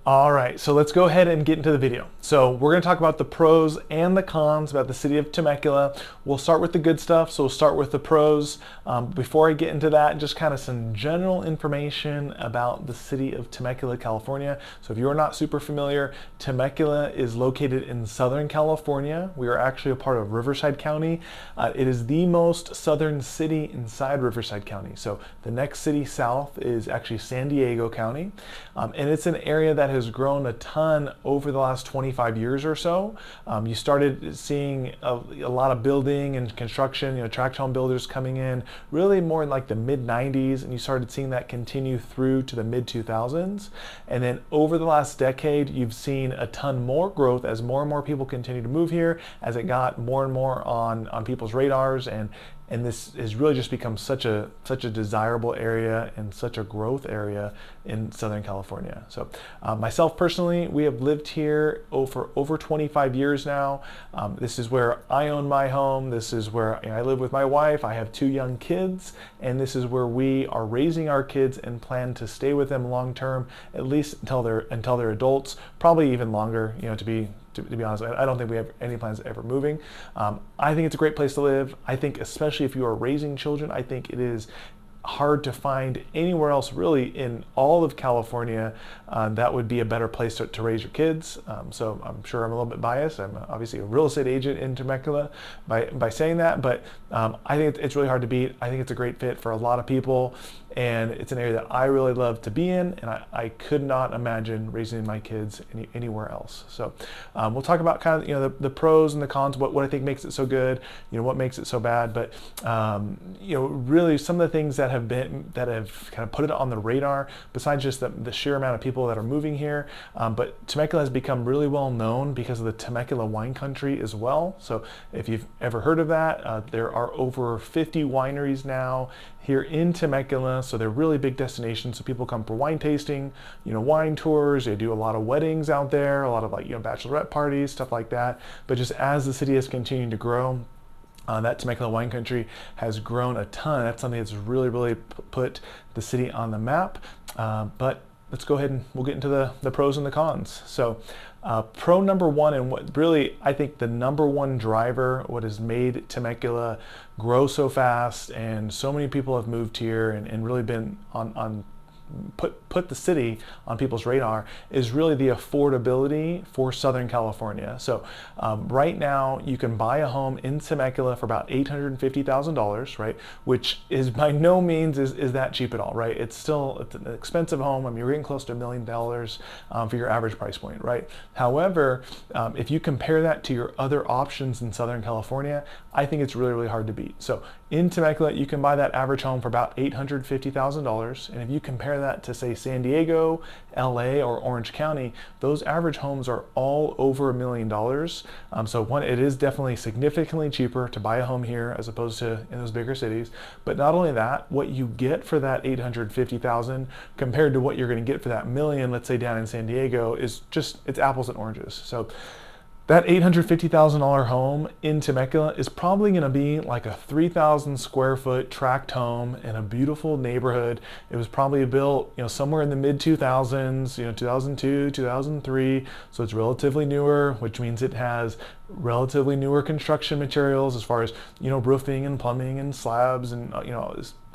All right, so let's go ahead and get into the video. So we're going to talk about the pros and the cons about the city of Temecula. We'll start with the good stuff, so we'll start with the pros. Before I get into that, just kind of some general information about the city of Temecula, California. So if you're not super familiar, Temecula is located in Southern California. We are actually a part of Riverside County. It is the most southern city inside Riverside County. So the next city south is actually San Diego County, and it's an area that has grown a ton over the last 25 years or so. You started seeing a lot of building and construction, tract home builders coming in really more in like the mid 90s, and you started seeing that continue through to the mid 2000s. And then over the last decade, you've seen a ton more growth as more and more people continue to move here, as it got more and more on people's radars, and this has really just become such a desirable area and such a growth area in Southern California. So myself personally, we have lived here for over 25 years now. This is where I own my home. This is where I live with my wife. I have 2 young kids, and this is where we are raising our kids and plan to stay with them long term, at least until they're adults, probably even longer, to be honest. I don't think we have any plans of ever moving. I think it's a great place to live. I think especially if you are raising children, I think it is hard to find anywhere else really in all of California that would be a better place to raise your kids. So I'm sure I'm a little bit biased. I'm obviously a real estate agent in Temecula by saying that, but I think it's really hard to beat. I think it's a great fit for a lot of people, and it's an area that I really love to be in, and I could not imagine raising my kids anywhere else. So we'll talk about kind of the pros and the cons, what I think makes it so good, what makes it so bad, but really some of the things that have kind of put it on the radar, besides just the sheer amount of people that are moving here. But Temecula has become really well known because of the Temecula wine country as well. So if you've ever heard of that, there are over 50 wineries now here in Temecula, so they're really big destinations. So people come for wine tasting, wine tours. They do a lot of weddings out there, a lot of bachelorette parties, stuff like that. But just as the city has continued to grow, that Temecula wine country has grown a ton. That's something that's really put the city on the map. But let's go ahead and we'll get into the pros and the cons. So pro number one, and what really I think the number one driver, what has made Temecula grow so fast and so many people have moved here and really been put the city on people's radar, is really the affordability for Southern California. So right now you can buy a home in Temecula for about $850,000, right? Which is by no means is that cheap at all, right? It's an expensive home. I mean, you're getting close to $1 million for your average price point, right? However, if you compare that to your other options in Southern California, I think it's really hard to beat. So in Temecula, you can buy that average home for about $850,000. And if you compare that to, say, San Diego, LA, or Orange County, those average homes are all over $1 million. So one, it is definitely significantly cheaper to buy a home here as opposed to in those bigger cities. But not only that, what you get for that $850,000 compared to what you're going to get for that $1 million, let's say down in San Diego, is it's apples and oranges. So that $850,000 home in Temecula is probably going to be like a 3,000 square foot tract home in a beautiful neighborhood. It was probably built, somewhere in the mid 2000s, 2002, 2003. So it's relatively newer, which means it has relatively newer construction materials as far as, roofing and plumbing and slabs and,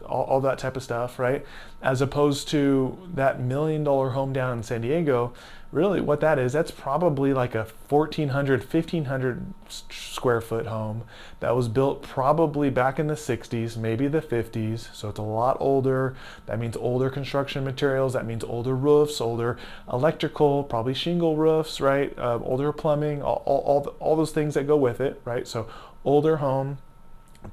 all that type of stuff, right? As opposed to that $1 million home down in San Diego. Really what that is, that's probably like a 1,400, 1,500 square foot home that was built probably back in the 60s, maybe the 50s. So it's a lot older. That means older construction materials. That means older roofs, older electrical, probably shingle roofs, right? Older plumbing, all those things that go with it, right? So older home.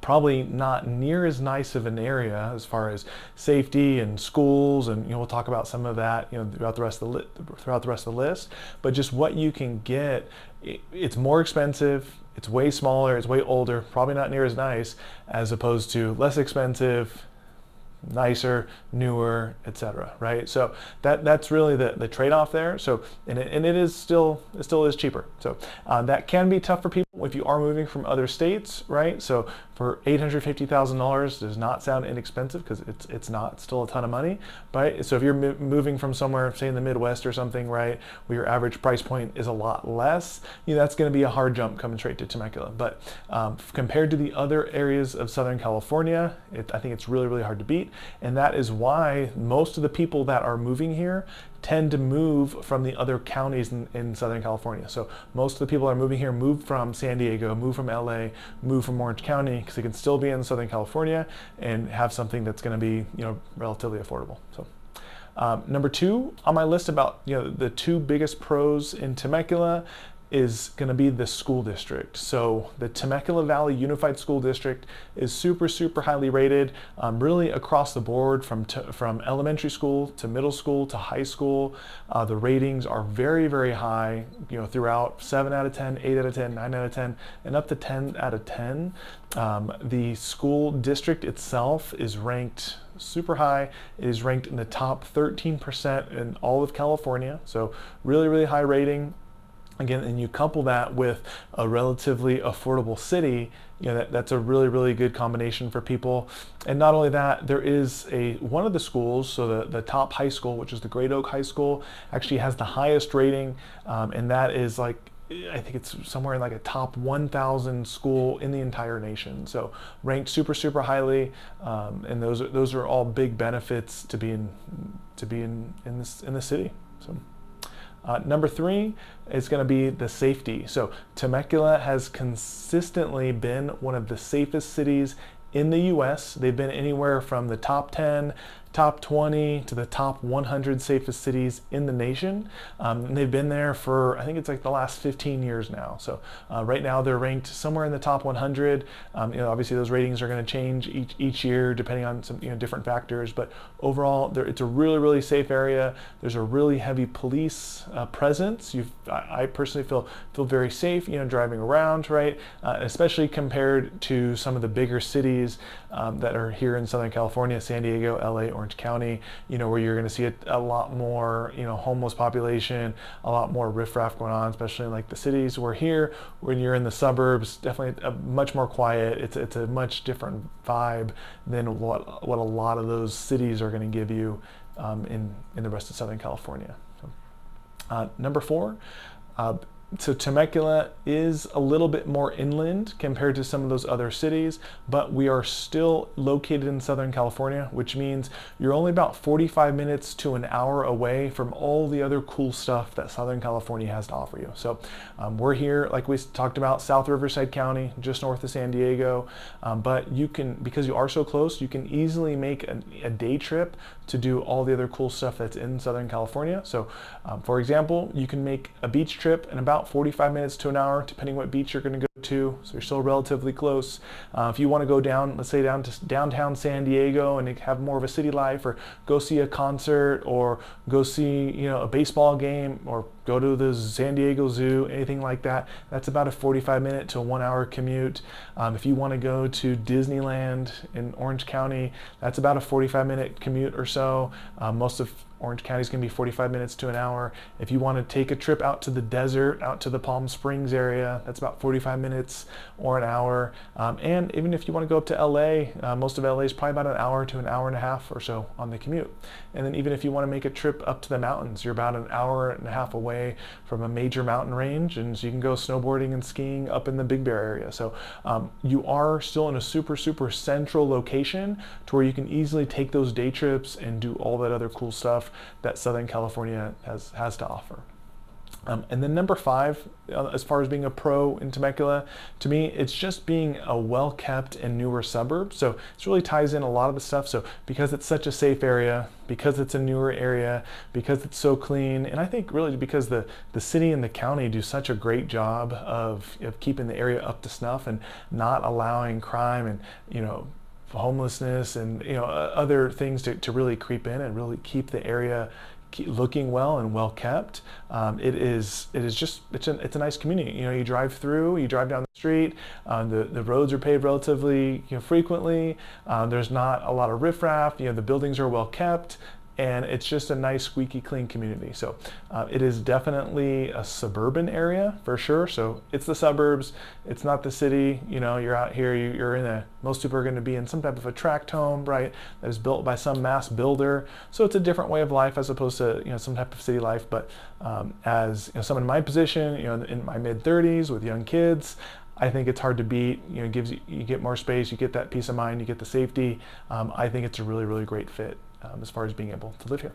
Probably not near as nice of an area as far as safety and schools, and we'll talk about some of that throughout the rest of the list. But just what you can get, it's more expensive, it's way smaller, it's way older, probably not near as nice as opposed to less expensive, nicer, newer, etc. Right? So that's really the trade-off there. So and it still is cheaper. So that can be tough for people if you are moving from other states, right? So for $850,000 does not sound inexpensive, because it's not. It's still a ton of money, right? So if you're moving from somewhere, say in the Midwest or something, right, where your average price point is a lot less, that's going to be a hard jump coming straight to Temecula. But compared to the other areas of Southern California, I think it's really, really hard to beat. And that is why most of the people that are moving here tend to move from the other counties in Southern California. So most of the people that are moving here move from San Diego, move from LA, move from Orange County, because they can still be in Southern California and have something that's going to be, relatively affordable. So number 2 on my list about, the 2 biggest pros in Temecula is going to be the school district. So the Temecula Valley Unified School District is super, super highly rated, really across the board, from elementary school to middle school to high school. The ratings are very, very high, throughout 7 out of 10, 8 out of 10, 9 out of 10, and up to 10 out of 10. The school district itself is ranked super high. It is ranked in the top 13% in all of California. So really, really high rating. Again, and you couple that with a relatively affordable city, that's a really, really good combination for people. And not only that, there is one of the schools, so the top high school, which is the Great Oak High School, actually has the highest rating, and that is I think it's somewhere in a top 1,000 school in the entire nation. So ranked super, super highly, and those are all big benefits to be in the city. So. Number 3 is going to be the safety. So Temecula has consistently been one of the safest cities in the US. They've been anywhere from the top 10, top 20 to the top 100 safest cities in the nation. And they've been there for, I think it's the last 15 years now. So right now they're ranked somewhere in the top 100. Obviously those ratings are going to change each year depending on some different factors, but overall it's a really, really safe area. There's a really heavy police presence. I personally feel very safe, driving around, right? Especially compared to some of the bigger cities that are here in Southern California, San Diego, LA, Orange County, where you're going to see a lot more, homeless population, a lot more riffraff going on, especially in the cities. Where here, when you're in the suburbs, definitely much more quiet. It's a much different vibe than what a lot of those cities are going to give you in the rest of Southern California. So, number 4. So Temecula is a little bit more inland compared to some of those other cities, but we are still located in Southern California, which means you're only about 45 minutes to an hour away from all the other cool stuff that Southern California has to offer you. So we're here, like we talked about, South Riverside County, just north of San Diego, but you can, because you are so close, you can easily make a day trip to do all the other cool stuff that's in Southern California. So for example, you can make a beach trip in about 45 minutes to an hour, depending what beach you're going to go to. So you're still relatively close. If you want to go down, let's say down to downtown San Diego and have more of a city life, or go see a concert, or go see a baseball game, or go to the San Diego Zoo, anything like that, that's about a 45-minute to 1 hour commute. If you want to go to Disneyland in Orange County, that's about a 45-minute commute or so. Most of Orange County is going to be 45 minutes to an hour. If you want to take a trip out to the desert, out to the Palm Springs area, that's about 45 minutes or an hour. And even if you want to go up to LA, most of LA is probably about an hour to an hour and a half or so on the commute. And then even if you want to make a trip up to the mountains, you're about an hour and a half away from a major mountain range, and so you can go snowboarding and skiing up in the Big Bear area. So you are still in a super, super central location to where you can easily take those day trips and do all that other cool stuff that Southern California has to offer. And then number 5, as far as being a pro in Temecula, to me, it's just being a well-kept and newer suburb. So it really ties in a lot of the stuff. So because it's such a safe area, because it's a newer area, because it's so clean, and I think really because the city and the county do such a great job of keeping the area up to snuff and not allowing crime and homelessness and other things to really creep in and really keep the area looking well and well kept. It's a nice community. You drive down the street, the roads are paved relatively frequently. There's not a lot of riffraff. The buildings are well kept, and it's just a nice, squeaky clean community. So it is definitely a suburban area for sure. So it's the suburbs, it's not the city. You know, you're out here, you're in a, most people are going to be in some type of a tract home, right, that is built by some mass builder. So it's a different way of life as opposed to, you know, some type of city life. But as you know, someone in my position, you know, in my mid-30s with young kids, I think it's hard to beat. You know, it gives you get more space, you get that peace of mind, you get the safety. I think it's a really, really great fit as far as being able to live here.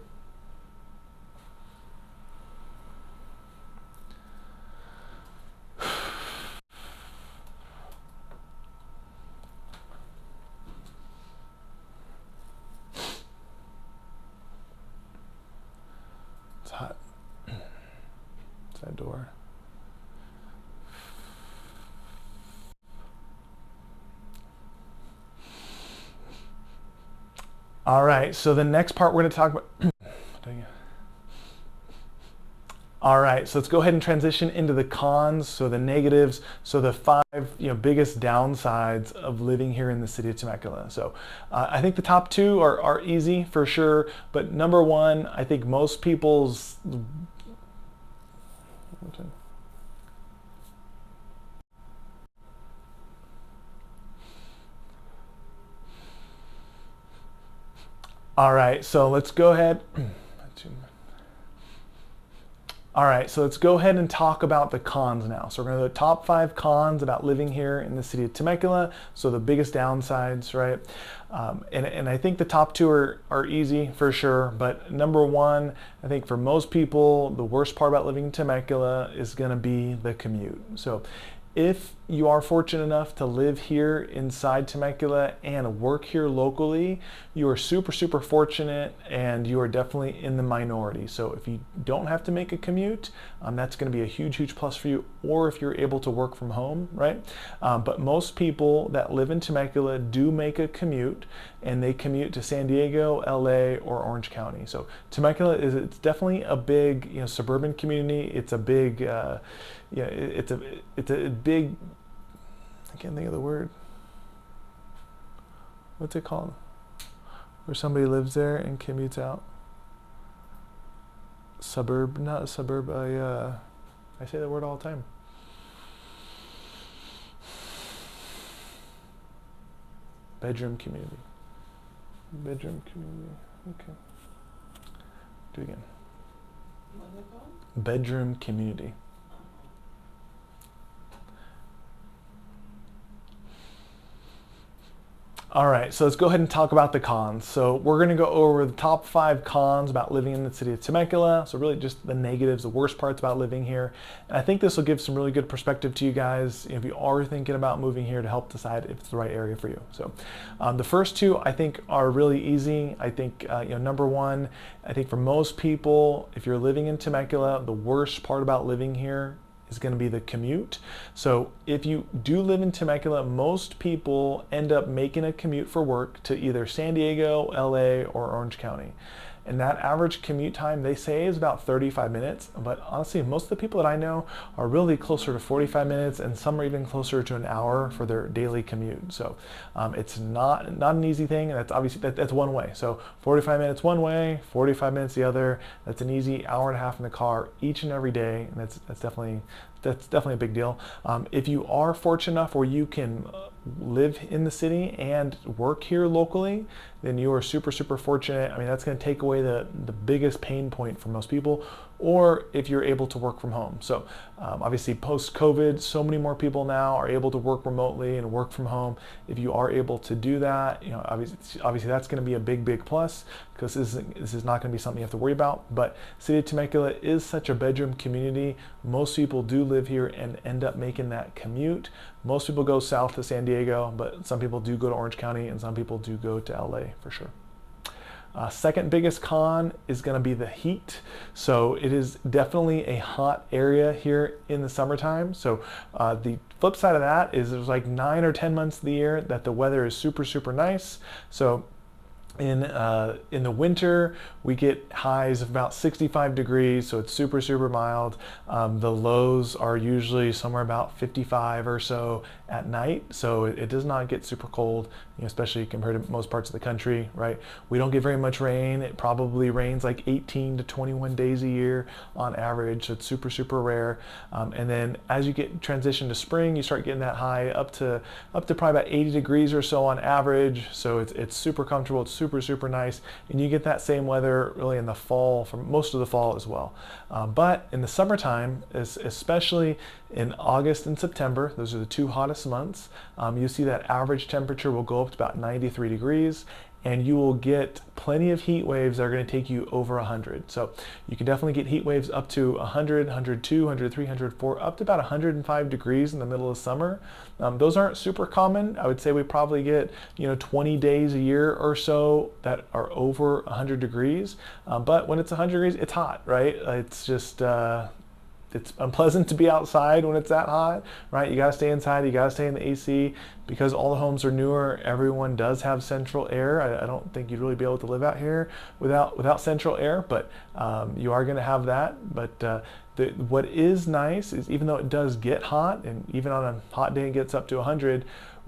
It's hot. It's that door. All right, so the next part we're going to talk about. All right, so let's go ahead and transition into the cons, so the negatives, so the 5 biggest downsides of living here in the city of Temecula. So I think the top 2 are easy for sure, but number 1, I think most people's. All right, so let's go ahead. All right, so let's go ahead and talk about the cons now. So we're going to do the top 5 cons about living here in the city of Temecula. So the biggest downsides, right? And I think the top 2 are easy for sure. But number 1, I think for most people, the worst part about living in Temecula is going to be the commute. So if you are fortunate enough to live here inside Temecula and work here locally, you are super, super fortunate, and you are definitely in the minority. So if you don't have to make a commute, that's going to be a huge, huge plus for you, or if you're able to work from home, right? But most people that live in Temecula do make a commute, and they commute to San Diego, LA, or Orange County. So Temecula it's definitely a big suburban community. It's a big it's a big, I can't think of the word. What's it called? Where somebody lives there and commutes out. Suburb, not a suburb. I say that word all the time. Bedroom community. Bedroom community. Okay. Do it again. What's it called? Bedroom community. All right, so let's go ahead and talk about the cons. So we're gonna go over the top 5 cons about living in the city of Temecula. So really just the negatives, the worst parts about living here. And I think this will give some really good perspective to you guys if you are thinking about moving here, to help decide if it's the right area for you. So the first 2 I think are really easy. I think number 1, I think for most people, if you're living in Temecula, the worst part about living here is going to be the commute. So if you do live in Temecula, most people end up making a commute for work to either San Diego, LA, or Orange County. And that average commute time, they say, is about 35 minutes. But honestly, most of the people that I know are really closer to 45 minutes, and some are even closer to an hour for their daily commute. So it's not an easy thing. And that's obviously, that's one way. So 45 minutes one way, 45 minutes the other. That's an easy hour and a half in the car each and every day. And that's definitely a big deal. If you are fortunate enough where you can live in the city and work here locally, then you are super, super fortunate. I mean, that's going to take away the biggest pain point for most people. Or if you're able to work from home. So obviously post-COVID, so many more people now are able to work remotely and work from home. If you are able to do that, obviously that's going to be a big, big plus, because this is not going to be something you have to worry about. But City of Temecula is such a bedroom community. Most people do live here and end up making that commute. Most people go south to San Diego, but some people do go to Orange County, and some people do go to LA for sure. Second biggest con is going to be the heat. So it is definitely a hot area here in the summertime. So the flip side of that is there's like 9 or 10 months of the year that the weather is super, super nice. So In the winter, we get highs of about 65 degrees, so it's super, super mild. The lows are usually somewhere about 55 or so at night, so it does not get super cold, especially compared to most parts of the country, right? We don't get very much rain. It probably rains like 18 to 21 days a year on average, so it's super, super rare. And then as you get transition to spring, you start getting that high up to probably about 80 degrees or so on average, so it's super comfortable. It's super, super nice, and you get that same weather really in the fall, for most of the fall as well. But in the summertime, especially in August and September, those are the two hottest months, you see that average temperature will go up to about 93 degrees, and you will get plenty of heat waves that are going to take you over 100. So you can definitely get heat waves up to 100, 102, 103, 104, up to about 105 degrees in the middle of summer. Those aren't super common. I would say we probably get 20 days a year or so that are over 100 degrees. But when it's 100 degrees, it's hot, right? It's just it's unpleasant to be outside when it's that hot, right? You gotta stay inside, you gotta stay in the AC. Because all the homes are newer, everyone does have central air. I don't think you'd really be able to live out here without central air, but you are gonna have that. But what is nice is, even though it does get hot, and even on a hot day it gets up to 100,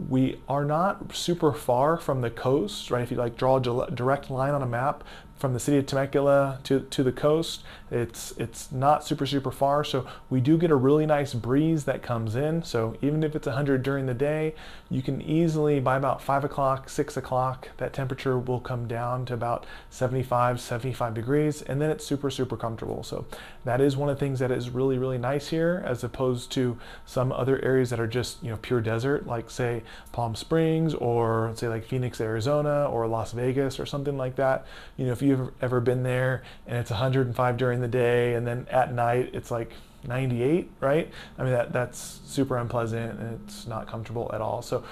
we are not super far from the coast, right? If you like draw a direct line on a map from the city of Temecula to the coast, it's not super, super far. So we do get a really nice breeze that comes in. So even if it's 100 during the day, you can easily, by about 5 o'clock, 6 o'clock, that temperature will come down to about 75 degrees, and then it's super, super comfortable. So that is one of the things that is really, really nice here, as opposed to some other areas that are just pure desert, like say Palm Springs, or say like Phoenix, Arizona, or Las Vegas, or something like that. If you've ever been there and it's 105 during the day, and then at night it's like 98, right? I mean, that's super unpleasant, and it's not comfortable at all. So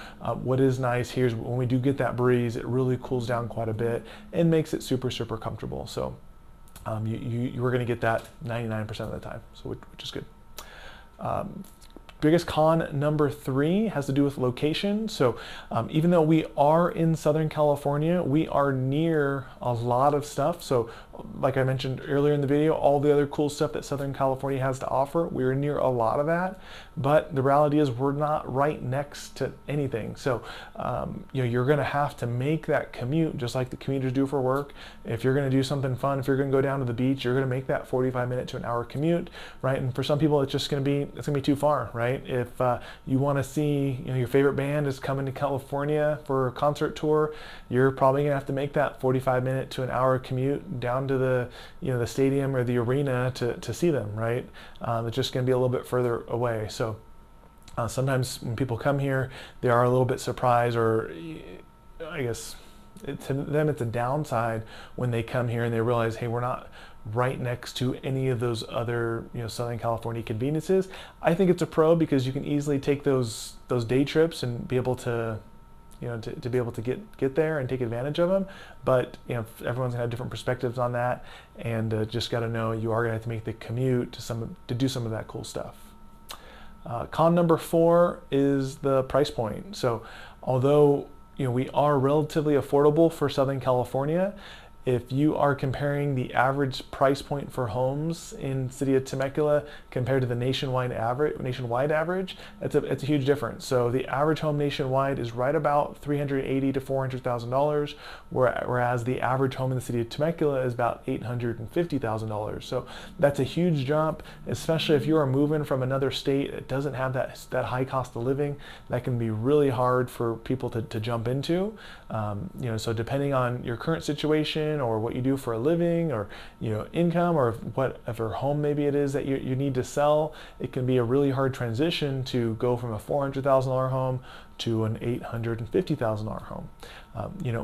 what is nice here is when we do get that breeze, it really cools down quite a bit and makes it super, super comfortable. So you are going to get that 99% of the time, so which is good. Biggest con number 3 has to do with location. So even though we are in Southern California, we are near a lot of stuff. So like I mentioned earlier in the video, all the other cool stuff that Southern California has to offer, we're near a lot of that. But the reality is we're not right next to anything. So you're going to have to make that commute just like the commuters do for work. If you're going to do something fun, if you're going to go down to the beach, you're going to make that 45-minute to an hour commute, right? And for some people, it's just going to be too far, right? If you want to see, your favorite band is coming to California for a concert tour, you're probably going to have to make that 45-minute to an hour commute down to the the stadium or the arena to see them, right? It's just going to be a little bit further away. So sometimes when people come here, they are a little bit surprised, or I guess to them it's a downside when they come here and they realize, hey, we're not right next to any of those other Southern California conveniences. I think it's a pro, because you can easily take those day trips and be able to to be able to get there and take advantage of them. But everyone's gonna have different perspectives on that, and just got to know you are gonna have to make the commute to do some of that cool stuff. Con number 4 is the price point. So although we are relatively affordable for Southern California, if you are comparing the average price point for homes in city of Temecula compared to the nationwide average, it's a huge difference. So the average home nationwide is right about $380,000 to $400,000, whereas the average home in the city of Temecula is about $850,000. So that's a huge jump, especially if you are moving from another state that doesn't have that high cost of living. That can be really hard for people to jump into. So depending on your current situation, or what you do for a living, or income, or whatever home maybe it is that you need to sell, it can be a really hard transition to go from a $400,000 home to an $850,000 home.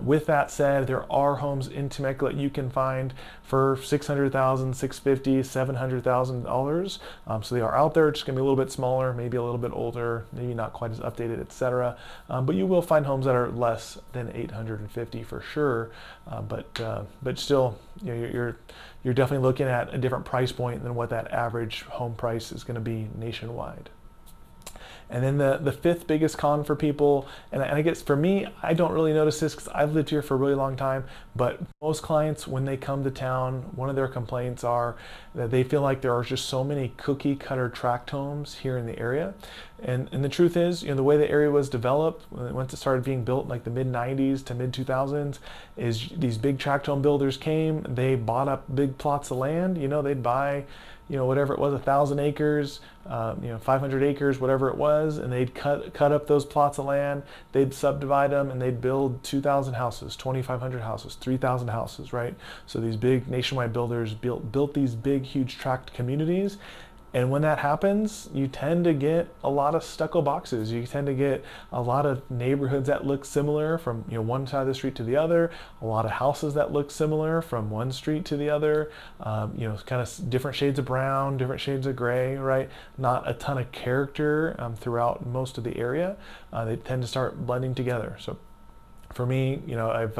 With that said, there are homes in Temecula you can find for $600,000, $650,000, $700,000. So they are out there. It's just gonna be a little bit smaller, maybe a little bit older, maybe not quite as updated, etc. But you will find homes that are less than $850,000 for sure. But still, you're definitely looking at a different price point than what that average home price is going to be nationwide. And then the fifth biggest con for people, and I guess for me, I don't really notice this because I've lived here for a really long time, but most clients, when they come to town, one of their complaints are that they feel like there are just so many cookie cutter tract homes here in the area. And the truth is, the way the area was developed, once it started being built in like the mid 90s to mid 2000s, is these big tract home builders came, they bought up big plots of land, they'd buy, whatever it was, 1,000 acres, 500 acres, whatever it was, and they'd cut up those plots of land, they'd subdivide them, and they'd build 2,000 houses, 2,500 houses, 3,000 houses, right? So these big nationwide builders built these big, huge tract communities. And when that happens, you tend to get a lot of stucco boxes. You tend to get a lot of neighborhoods that look similar from one side of the street to the other, a lot of houses that look similar from one street to the other, kind of different shades of brown, different shades of gray, right? Not a ton of character throughout most of the area. They tend to start blending together. So for me, I've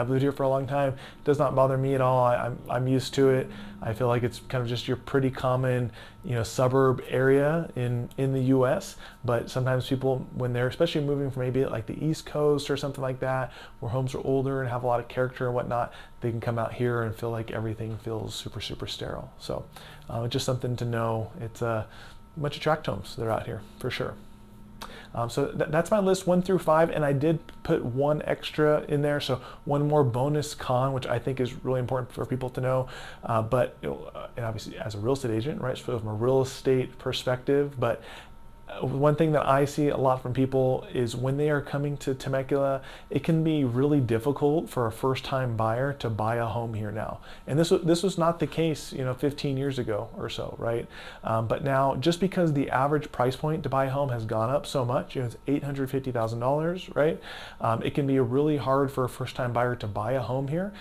lived here for a long time. It does not bother me at all. I'm used to it. I feel like it's kind of just your pretty common, suburb area in the U.S. But sometimes people, when they're especially moving from maybe like the East Coast or something like that, where homes are older and have a lot of character and whatnot, they can come out here and feel like everything feels super, super sterile. So just something to know. It's a bunch of tract homes that are out here for sure. So that's my list 1 through 5, and I did put one extra in there, so one more bonus con, which I think is really important for people to know. But and obviously as a real estate agent, right, so from a real estate perspective, but one thing that I see a lot from people is when they are coming to Temecula, it can be really difficult for a first-time buyer to buy a home here now. And this was not the case, 15 years ago or so, right? But now, just because the average price point to buy a home has gone up so much, it's $850,000, right? It can be really hard for a first-time buyer to buy a home here.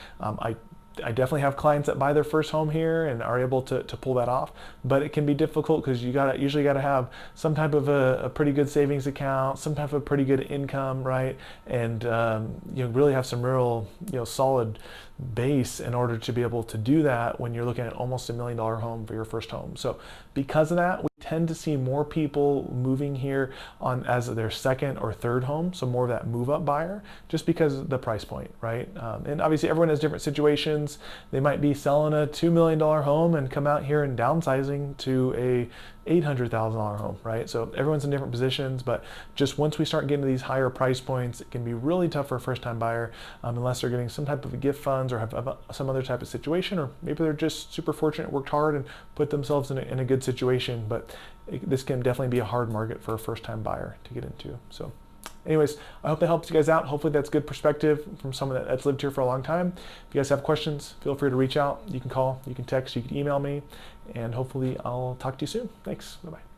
I definitely have clients that buy their first home here and are able to pull that off, but it can be difficult because you usually got to have some type of a pretty good savings account, some type of pretty good income, right? And really have some real solid base in order to be able to do that when you're looking at almost $1 million home for your first home. So because of that, we tend to see more people moving here on as their second or third home, so more of that move-up buyer, just because of the price point, right? And obviously everyone has different situations. They might be selling a $2 million home and come out here and downsizing to a $800,000 home, right? So everyone's in different positions, but just once we start getting to these higher price points, it can be really tough for a first-time buyer unless they're getting some type of a gift funds or have some other type of situation, or maybe they're just super fortunate, worked hard, and put themselves in a good situation. But this can definitely be a hard market for a first-time buyer to get into. So anyways, I hope that helps you guys out. Hopefully that's good perspective from someone that's lived here for a long time. If you guys have questions, feel free to reach out. You can call, you can text, you can email me, and hopefully I'll talk to you soon. Thanks. Bye-bye.